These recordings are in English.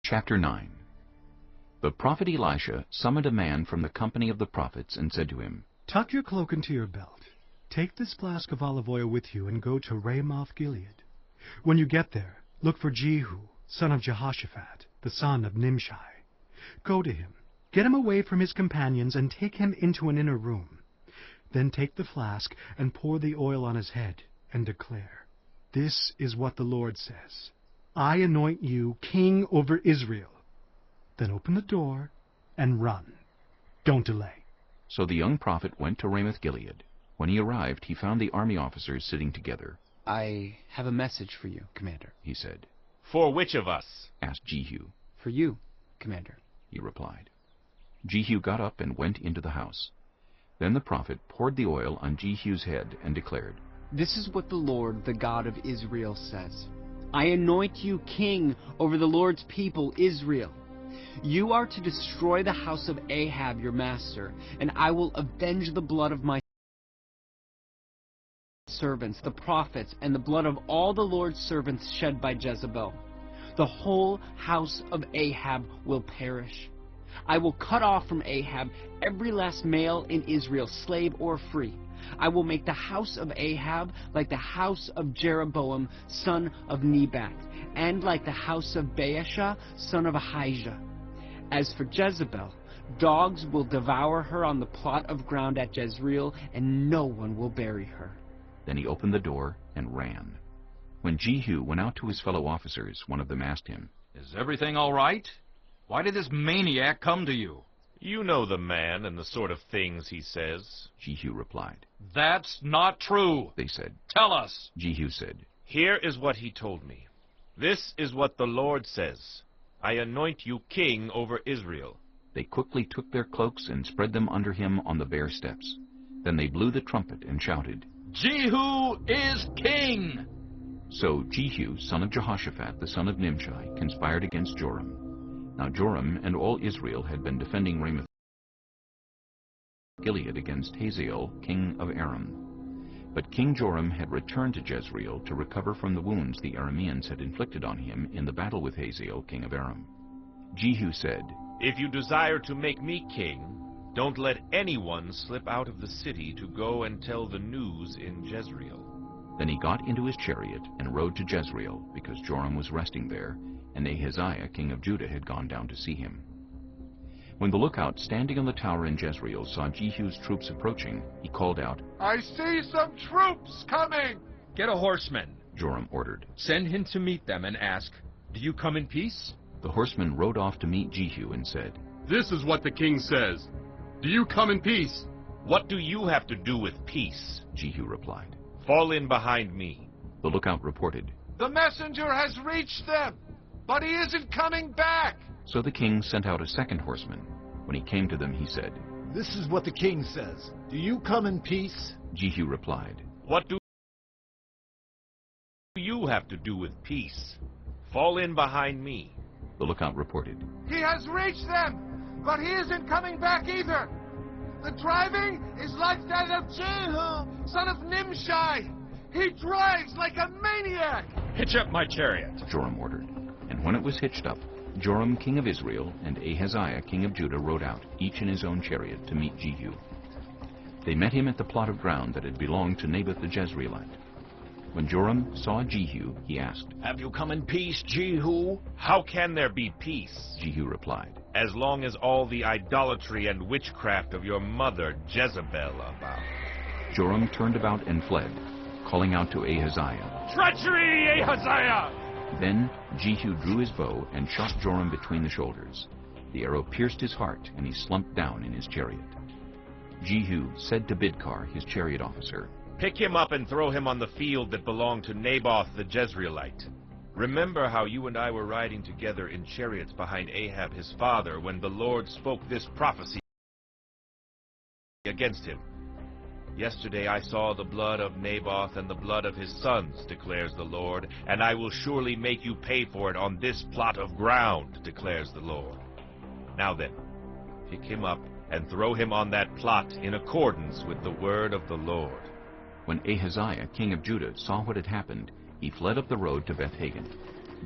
Chapter 9. The prophet Elisha summoned a man from the company of the prophets and said to him, Tuck your cloak into your belt. Take this flask of olive oil with you and go to Ramoth Gilead. When you get there, look for Jehu, son of Jehoshaphat, the son of Nimshi. Go to him, get him away from his companions, and take him into an inner room. Then take the flask and pour the oil on his head, and declare, This is what the Lord says. I anoint you king over Israel. Then open the door and run. Don't delay. So the young prophet went to Ramoth Gilead. When he arrived, he found the army officers sitting together. I have a message for you, Commander, he said. For which of us? Asked Jehu. For you, Commander, he replied. Jehu got up and went into the house. Then the prophet poured the oil on Jehu's head and declared, This is what the Lord, the God of Israel, says. I anoint you king over the Lord's people, Israel. You are to destroy the house of Ahab, your master, and I will avenge the blood of my servants, the prophets, and the blood of all the Lord's servants shed by Jezebel. The whole house of Ahab will perish. I will cut off from Ahab every last male in Israel, slave or free. I will make the house of Ahab like the house of Jeroboam, son of Nebat, and like the house of Baasha, son of Ahijah. As for Jezebel, dogs will devour her on the plot of ground at Jezreel, and no one will bury her. Then he opened the door and ran. When Jehu went out to his fellow officers, one of them asked him, Is everything all right? Why did this maniac come to you? You know the man and the sort of things he says. Jehu replied. That's not true, They said. Tell us. Jehu said, Here is what he told me. This is what the Lord says. I anoint you king over Israel. They quickly took their cloaks and spread them under him on the bare steps. Then they blew the trumpet and shouted, Jehu is king! So Jehu, son of Jehoshaphat, the son of Nimshi, conspired against Joram. Now Joram and all Israel had been defending Ramoth Gilead against Hazael, king of Aram. But King Joram had returned to Jezreel to recover from the wounds the Arameans had inflicted on him in the battle with Hazael, king of Aram. Jehu said, If you desire to make me king, don't let anyone slip out of the city to go and tell the news in Jezreel. Then he got into his chariot and rode to Jezreel, because Joram was resting there, and Ahaziah, king of Judah, had gone down to see him. When the lookout standing on the tower in Jezreel saw Jehu's troops approaching, he called out, I see some troops coming! Get a horseman, Joram ordered. Send him to meet them and ask, Do you come in peace? The horseman rode off to meet Jehu and said, This is what the king says. Do you come in peace? What do you have to do with peace? Jehu replied. Fall in behind me. The lookout reported. The messenger has reached them, but he isn't coming back. So the king sent out a second horseman. When he came to them, he said, This is what the king says. Do you come in peace? Jehu replied. What do you have to do with peace? Fall in behind me. The lookout reported. He has reached them, but he isn't coming back either. The driving is like that of Jehu, son of Nimshi. He drives like a maniac. Hitch up my chariot. Joram ordered. And when it was hitched up, Joram, king of Israel, and Ahaziah, king of Judah, rode out, each in his own chariot, to meet Jehu. They met him at the plot of ground that had belonged to Naboth the Jezreelite. When Joram saw Jehu, he asked, Have you come in peace, Jehu? How can there be peace? Jehu replied, As long as all the idolatry and witchcraft of your mother Jezebel abound. Joram turned about and fled, calling out to Ahaziah, Treachery, Ahaziah! Then Jehu drew his bow and shot Joram between the shoulders. The arrow pierced his heart, and he slumped down in his chariot. Jehu said to Bidkar, his chariot officer, Pick him up and throw him on the field that belonged to Naboth the Jezreelite. Remember how you and I were riding together in chariots behind Ahab his father when the Lord spoke this prophecy against him. Yesterday I saw the blood of Naboth and the blood of his sons, declares the Lord, and I will surely make you pay for it on this plot of ground, declares the Lord. Now then, pick him up and throw him on that plot in accordance with the word of the Lord. When Ahaziah, king of Judah, saw what had happened, he fled up the road to Beth-Hagan.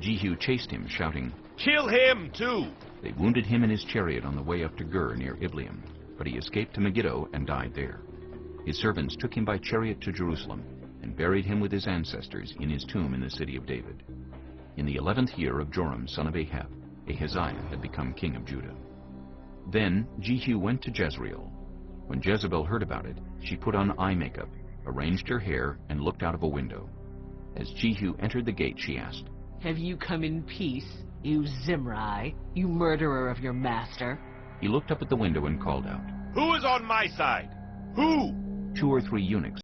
Jehu chased him, shouting, "Kill him, too!" They wounded him in his chariot on the way up to Gur near Ibleam, but he escaped to Megiddo and died there. His servants took him by chariot to Jerusalem and buried him with his ancestors in his tomb in the city of David. In the 11th year of Joram, son of Ahab, Ahaziah had become king of Judah. Then Jehu went to Jezreel. When Jezebel heard about it, she put on eye makeup, arranged her hair, and looked out of a window. As Jehu entered the gate, she asked, "Have you come in peace, you Zimri, you murderer of your master?" He looked up at the window and called out. "Who is on my side? Who?" 2 or 3 eunuchs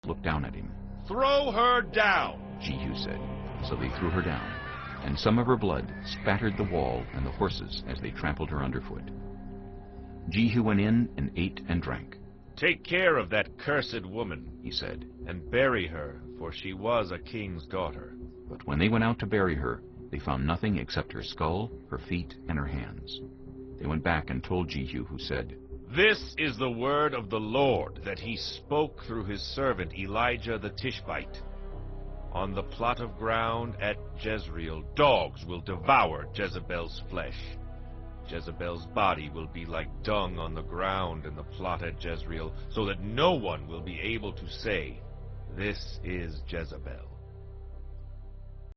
looked down at him. "Throw her down," Jehu said. So they threw her down, and some of her blood spattered the wall and the horses as they trampled her underfoot. Jehu went in and ate and drank. "Take care of that cursed woman," He said. "and bury her, for she was a king's daughter." But when they went out to bury her, they found nothing except her skull, her feet, and her hands. They went back and told Jehu, who said, "This is the word of the Lord that he spoke through his servant Elijah the Tishbite. On the plot of ground at Jezreel, dogs will devour Jezebel's flesh. Jezebel's body will be like dung on the ground in the plot at Jezreel, so that no one will be able to say, 'This is Jezebel.'"